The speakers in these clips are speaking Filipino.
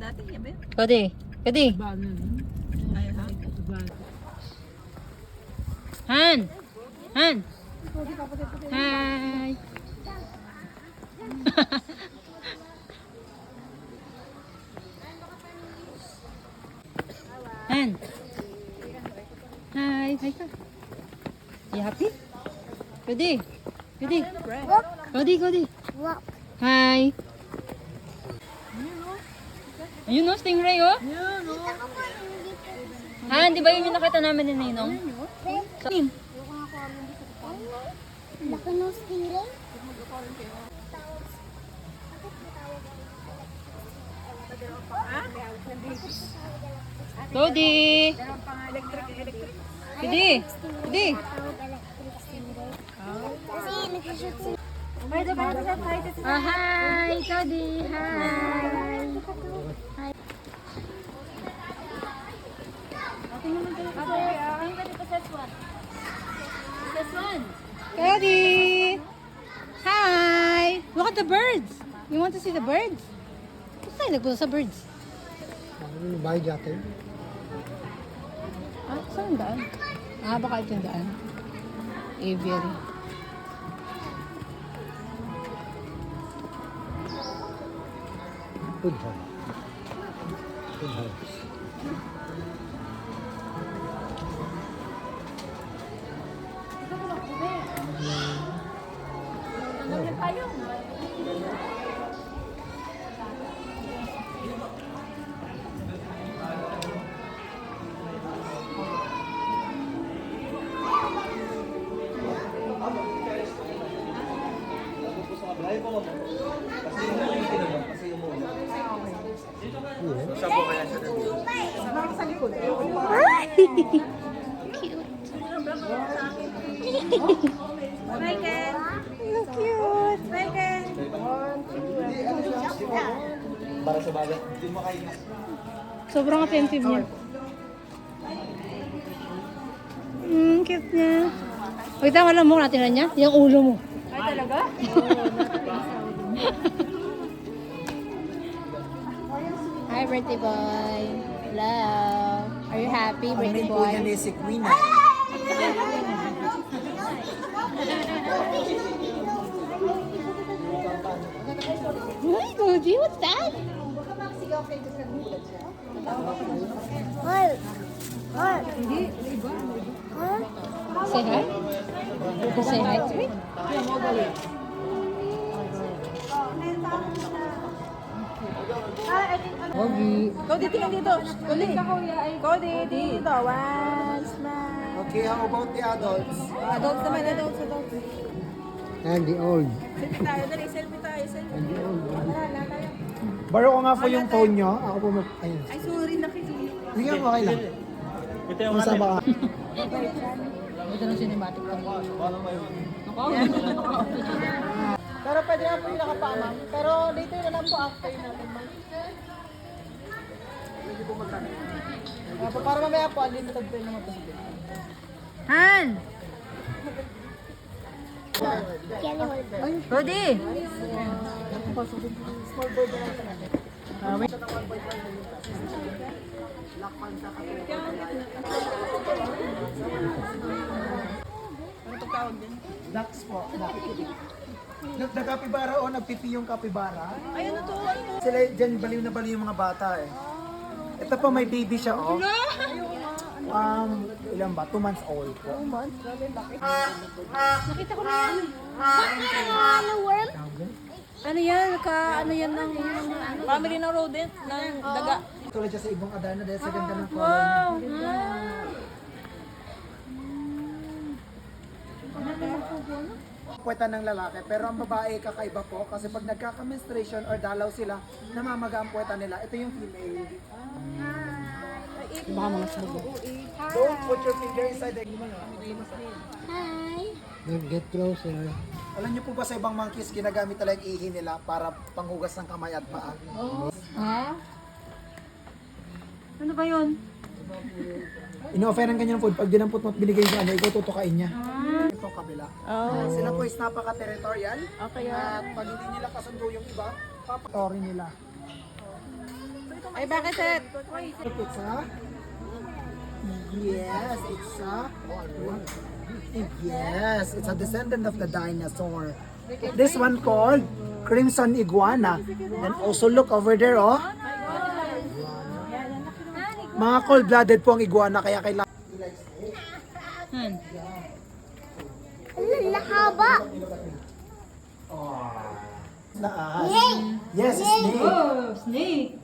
natin, yabe. Kodi. Kodi. Han. Han. Hi. Han. Hi. Hi ka. You happy? Kodi. Kodi. Kodi, Kodi. Hi. Ayun no, stingray oh. Han, di ba yun yung nakita namin ni Ninong? Saan? Laki ng stingray. Kodi. Kodi. Kodi. Kasi nag-shoot si... Hi, Kodi. Hi. Kodi. Hi. Look at the birds. You want to see the birds? Gusto tayo nagpunta sa birds. Ano bahay dati? Ah, saan ang daan? Ah, baka ito yung daan. Aviary. Good house. Good house. Look cute. Para sa bagat. Hindi mo kayo. Sobrang attentive niya. Cute niya. Pagkita mo lang mo natin na niya, yung ulo mo. Ay, talaga? Hi, birthday boy. Hello. Are you happy, birthday boy? Si Queen. Hi, Goji. What's that? Hol! Hol! Hol! Say hi. Say hi to me. Pogi. Cody, tingnan dito. Cody. Cody, dito. One, smile. Okay, how about the adults? Adults naman, adults. And the old. Selfie tayo, dali. Selfie tayo. And the old. Baro ko nga po yung phone nyo. Ako po mag... Ayun. Ay, sorry, nakisulit. Hindi nga, okay lang. Masama ka. Ito ng cinematic to. Pero pwede na po yung nakapamang. Pero later na lang po after natin. Pwede po magkano. Para mamaya po, unlimited po yung mga Han! Can you hold? Cody! small bird na lang natin. Ano itong tawag din? Ducks po. Nagkapibara o nagpipi yung kapibara. Ay, ano to? Ano to? Sila dyan baliw na baliw yung mga bata eh. Ito po may baby siya oh. Ilan ba? 2 months old po. 2 months? Grabe, bakit? Nakita ko na yan. Ano, worm? Ano yan? Ano yan ng... Family ng rodent, ng daga. Tulad siya sa ibang Adarna dahil sa ganda ng color Wow! puweta ng lalaki, pero ang babae kakaiba po kasi pag nagkaka-menstruation or dalaw sila, namamaga ang puweta nila. Ito yung female. Baka mga sabog. Don't put your finger inside the... Hi! Get closer. Alam niyo po ba sa ibang monkeys, ginagamit talaga yung ihi nila para panghugas ng kamay at paa? Ha? Ano ba yun? Ino-offer ng kanyang food, pag dinampot mo at binigay sa ano, ikaw tutukain niya. Ito kabila. Sila po is napaka-territorial. Okay, At pag hindi nila kasundo yung iba, papatory nila. So ito Ay, bakit set? It's a... Yes, it's a... Yes, it's a descendant of the dinosaur. This one called Crimson Iguana. And also look over there, oh. Mga cold-blooded po ang iguana, kaya kailangan... Lahaba. Taas. Yes, snake. Oh, snake.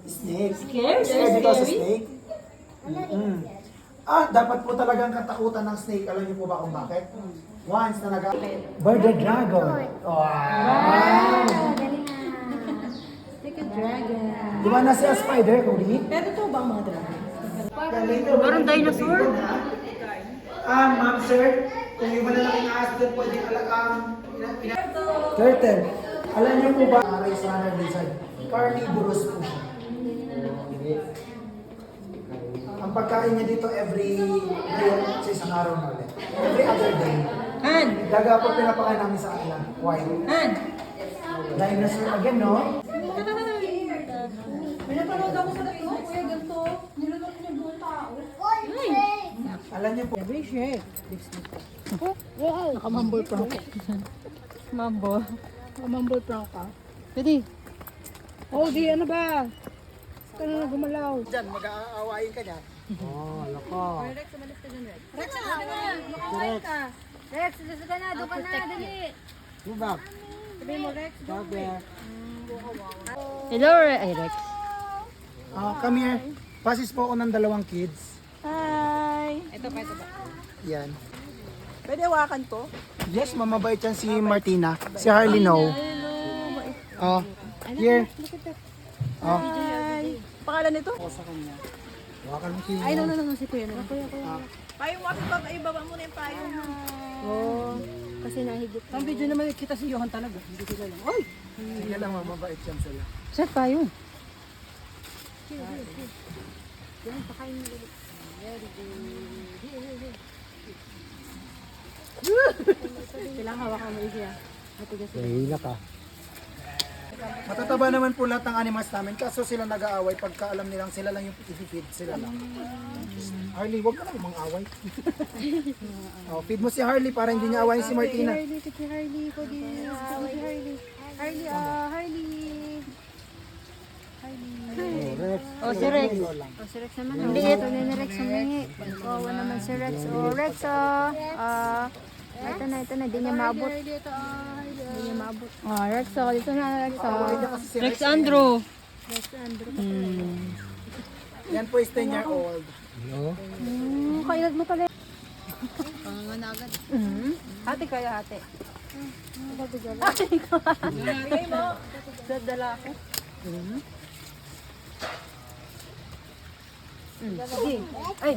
Snake. Scared? Scared because of snake? Dapat po talagang katakutan ng snake. Alam niyo po ba kung bakit? Once na Bird the dragon. Wow! Like a dragon. Di ba na siya spider, Cody? Pero ito ba ang mga dragon? Parang dinosaur. Ma'am, sir, kung yung malalaking ahas doon, pwedeng turtle. Alam niyo po ba, race runner lizard, carnivorous po siya. Ang pagkain niya dito every day sa isang araw na ulit. Every other day. Han! Daga po pinapakain namin sa kanila. Why? Han! Dinosaur again, no? Pinapanood ako sa ito. Kuya, ganito. Nilunok niya doon tao. Alam niyo po, Every shake. Yay. Nakamambol prank. Mambo. Nakamambol prank ka. Pwede. Oh, di ano ba? Ito na gumalaw. dyan, mag-aawayin ka niya. Oh, loko. Rex, gusto ka na. Doon ka na. Dali. Move back. Sabi mo, Rex. Back there. Hello, ay Rex. Come here. Pasis po ako ng 2 kids. Hi! Ito pa, ito pa. Yan. Pwede hawakan ko? Yes, mamabait yan si Martina. Si Harley, no. Oh, here. Oh. Hi! Pangalan nito? Sa kanya. Hawakan mo si... Ay, no, si Kuya. Payong wakit ba? Ay, baba muna yung payong. Oh, kasi nahigit. Ang video naman kita si Johan talaga. Hindi ko lang. Ay! Sige lang, mamabait yan sila. Saan pa yun? Kailangan hawakan mo siya. Hila ka. Matataba naman po lahat ng animals namin, kaso sila nag-aaway pagka alam nilang sila lang yung i-feed, sila lang. Harley, huwag ka lang mang-away. Feed mo si Harley para hindi niya awayin si Martina. Harley, ko din. Harley. Harley, Harley. Oh, si Rex. Oh, si Rex naman. Ang liit. Ito na ni Rex humingi. Oh, naman si Rex. Oh, Rex, ito na. Hindi niya maabot. Hindi niya maabot. Oh, Rex, oh. Dito na, Rex, oh. Kasi si Rex Andrew. Rex, Andrew. Yan po is 10-year-old. Kailan mo pala. Hati kayo, hati. Bigay mo. Sa dala ako. Sige. Ay,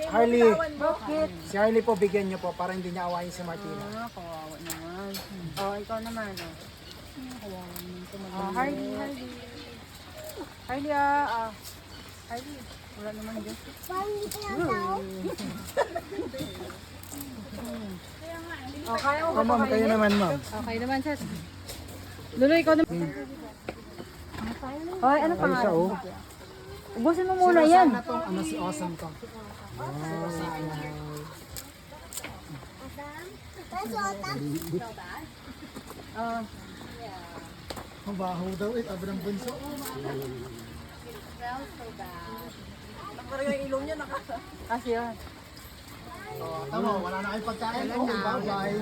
Harley, bakit? si Harley po bigyan niyo po para hindi niya awayin si Martina. Kawawa naman. Oh, ikaw naman, oh. Harley. Harley, Harley, wala naman dyan. Oh, kaya mo ba Ma'am, kayo naman, ma'am. Okay naman, Sas. Lolo, ikaw naman. Hoy, ano pa nga? oh. Ubusin mo muna yan. Na to, ano si Awesome to? Mabaho daw abrang bunso. Parang yung ilong niya Kasi yun. Tama, wala na kayong pagkain. Okay, bye-bye.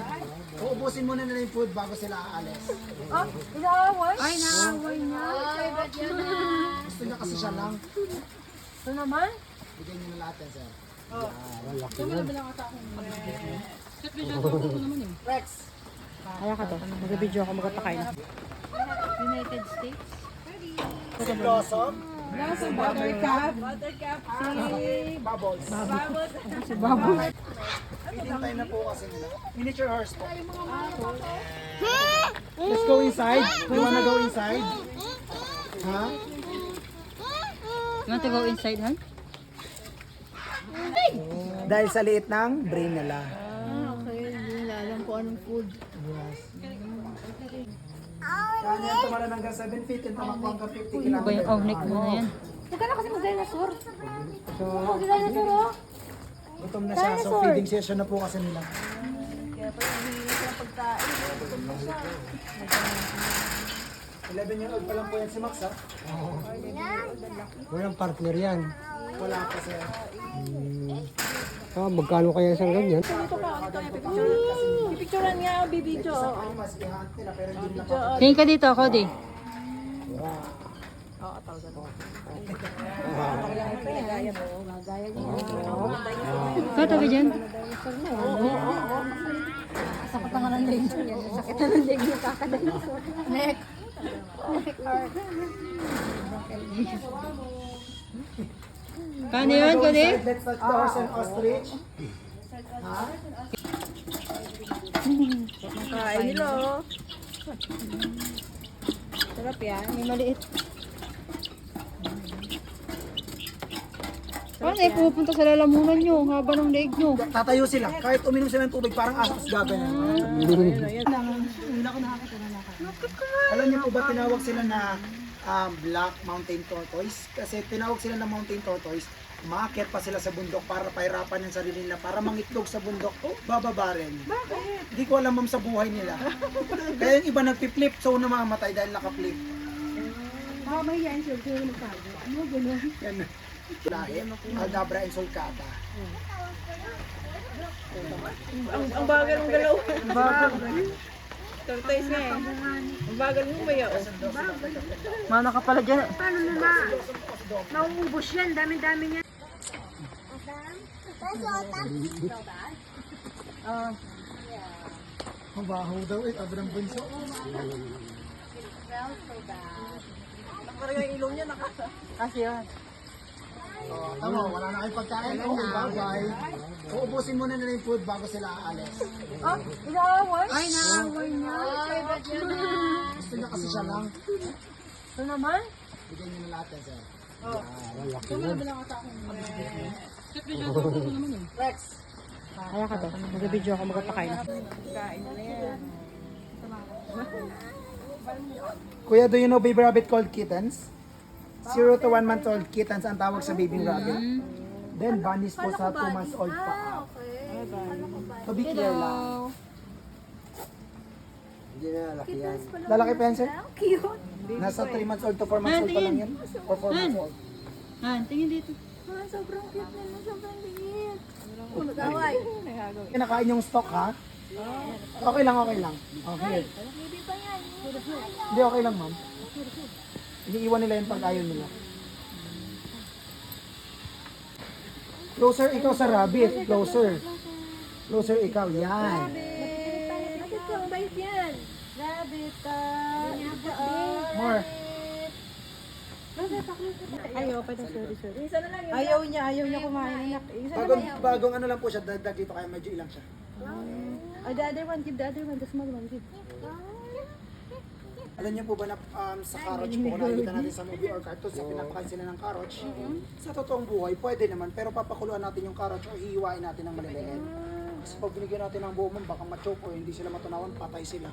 Uubusin muna nila yung food bago sila aalis. Oh, inaaway? Ay, naaway niya. Gusto niya kasi siya lang. Ito naman? Bigyan niyo na lahat yan, sir. Rex! Kaya ka to. Mag-video ako, magpakain. United States. Si Blossom. Buttercup. Bubbles. Si Bubbles. Feeding time na po kasi nila. Miniature horse po. Let's go inside. You wanna go inside? Ha? You want to go inside, Han? Dahil sa liit ng brain nila. Okay, hindi nila alam kung anong food. Yes. Kaya yan tumalan hanggang 7 feet, yung tamakbo hanggang 50 Ano ba kilometers. yung awnik mo na yan? Huwag ka na kasi mag-dinosaur. So, Mag-dinosaur, oh. gutom na siya. So, feeding session na po kasi nila. Kaya pala hindi siya pagkain. Gutom na siya. 11-year-old pa lang po yan si Max, ha? Walang partner yan. Wala pa siya. Magkano kaya isang ganyan? Pipicturean nga, bibidyo. Ano mas i-hunt nila, pero hindi nila Tingin ka dito, Cody. Ikaw, tabi dyan. Sakit na nga ng leg. Sakit na ng leg yung kakadinosaur. Neck. Paano yun, Cody? Let's touch the horse and ostrich. Ha? Kain nila, oh. Sarap yan. May maliit. Paano eh, pupunta sa lalamunan nyo, ang haba ng leg nyo. Tatayo sila. Kahit uminom sila ng tubig, parang asos gaganyan. Alam niyo po ba tinawag sila na Black Mountain Tortoise? Kasi tinawag sila na Mountain Tortoise, umaakit pa sila sa bundok para pahirapan yung sarili nila, para mangitlog sa bundok, bababa rin. Bakit? Hindi ko alam ma'am sa buhay nila. Kaya yung iba nagpi-flip, so namamatay dahil naka-flip. Yan. Lahi, Aldabra and Sulcata. Ang bagal ng galaw. Ang bagal. Tortoise nga eh. Ang bagal mo ba yun? Mana ka pala dyan. Paano na? Nauubos yan. Dami-dami niya. Mabaho daw eh, abrang bunso. Parang yung ilong niya kasi yun. Tama, wala na kayong pagkain. Bye-bye. Uubusin muna nila yung food bago sila aalis. Ay, naaway niya. Gusto niya kasi siya lang. Ito naman? Bigyan niyo na lahat yan, sir. Kaya ka to, mag-video ako, magpapakain ako. Kuya, do you know baby rabbit called kittens? 0 to 1 month old kittens ang tawag sa baby rabbit. Then bunnies po sa 2 months old pa. So be clear lang. Hindi na laki yan. Lalaki pa yan, sir? Cute. Nasa 3 months old to 4 months old pa lang yan? Or 4 months old? Han, tingin dito. Sobrang cute nila. Sobrang liit. Mag-away. Kinakain yung stock, ha? Okay lang, okay lang. Okay. Baby pa yan. Hindi, okay lang, ma'am. Iniiwan nila yung pag-ayaw nila. Closer ikaw sa rabbit. Closer. Closer ikaw. Yan. Bakit ko? Ang bait yan. Rabbit. More. Ayaw pa na, sorry. Isa na lang yun. Ayaw niya kumain. Bagong ano lang po siya. Dagdag dito kaya medyo ilang siya. The other one, give the other one, the small one, give. Alam niyo po ba na sa carrots po, kung nakikita natin sa movie or cartoons, sa pinapakain sila ng carrots, sa totoong buhay, pwede naman, pero papakuluan natin yung carrots o hihiwain natin ng maliliit. Kasi pag binigyan natin ng buo man, baka ma-choke o hindi sila matunawan, patay sila.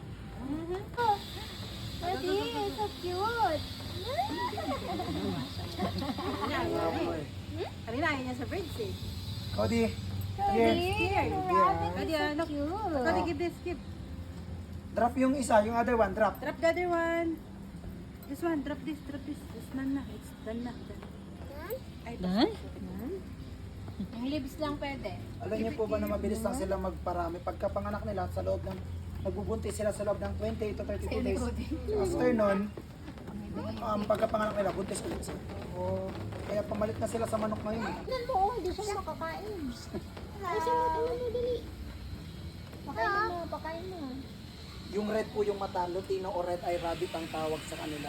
Daddy, so cute. Kanina ayaw niya sa birds eh. Cody, here. Daddy, look. Cute. Cody, give this, give. Drop yung isa, yung other one, drop. Drop the other one. This one, drop this, drop this. It's done na, it's done na. Done? Ang libs lang pwede. Alam niyo po ba na mabilis lang sila magparami? Pagkapanganak nila sa loob ng, nagbubuntis sila sa loob ng 20 to 32 days. After nun, pagkapanganak nila, buntis ulit sila. Kaya pamalit na sila sa manok ngayon. Tignan mo, hindi siya makakain. Kasi mo, tingnan mo, dali. Pakain mo. Yung red po yung mata, Lutino o red eye rabbit ang tawag sa kanila.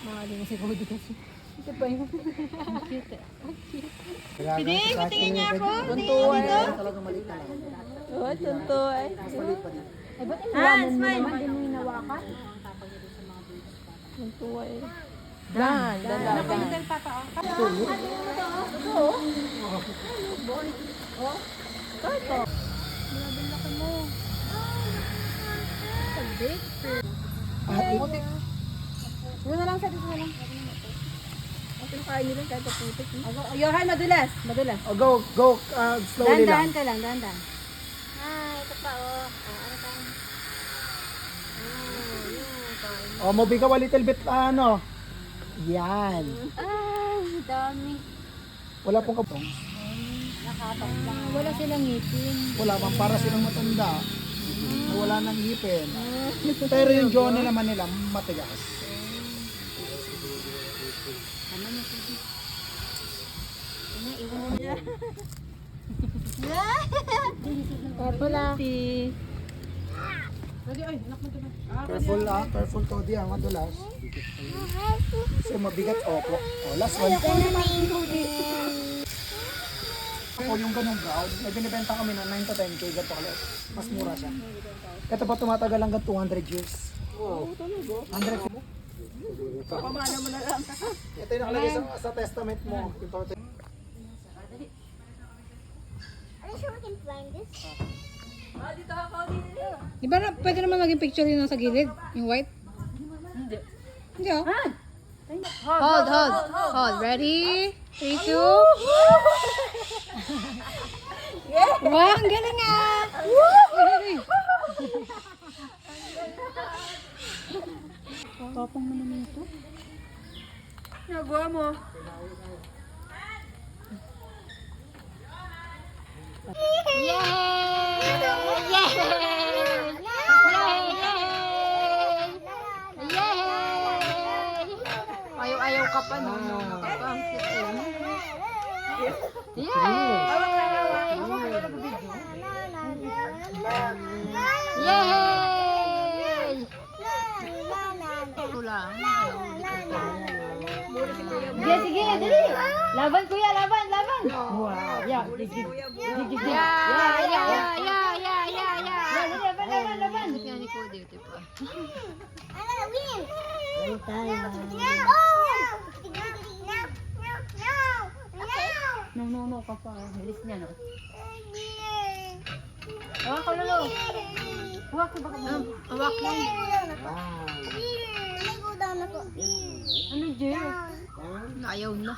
Makali mo si Cody kasi. Ito pa yun. Ang cute eh. Hindi, Patingin niya ako. Tuntuan. Talagang maliit na lang. Oh, tuntuan. Mas maliit pa din. Ay, ba't inawa mo naman? Hindi mo hinawakan? Tuntuan. Dan, dalaga. Dito na lang sa dito na lang. Pinakain nila kahit paputik. Yohan, madulas. Madulas. Oh, go, slowly lang. Dahan-dahan ka lang, dahan-dahan. Ito pa, oh. Ano pa? Oh, mabigaw a little bit, ano. Yan. Ay, dami. Wala pong kapong. Wala silang ngipin. Wala pang para silang matanda. Na wala nang ngipin. Pero yung jaw nila man nila matigas. Wala. Careful careful Todi madulas. So mabigat opo. Oh, last one. O yung ganong brown, may binibenta kami ng 9 to 10k ganito kalit. Mas mura siya. Ito pa tumatagal hanggang 200 years. Wow, talaga? 100 years. Pamana mo na lang. Ito yung nakalagay sa testament mo. Yung torte. Are you sure we can find this? Di ba pwede naman maging picture yun sa gilid? Yung white? Hindi. Hindi oh. Hold. Ready? 3, 2. Wow, ang galing ah! Papang mo naman ito. Nagawa mo. Ayaw ka pa no? Ka pa ang cute eh. Yay! Tula. Sige, dali. Laban kuya, laban. Wow. Yeah. Laban. Yan ni Cody, tipo. I'm gonna win! No, papa. Bilis niya, no? Hawak ko, Lolo. Hawak ko, baka mo. Hawak mo. Ano, Jay? Ayaw na.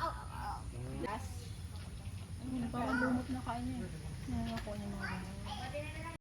Parang lumot na kain niya. Nangako niya mga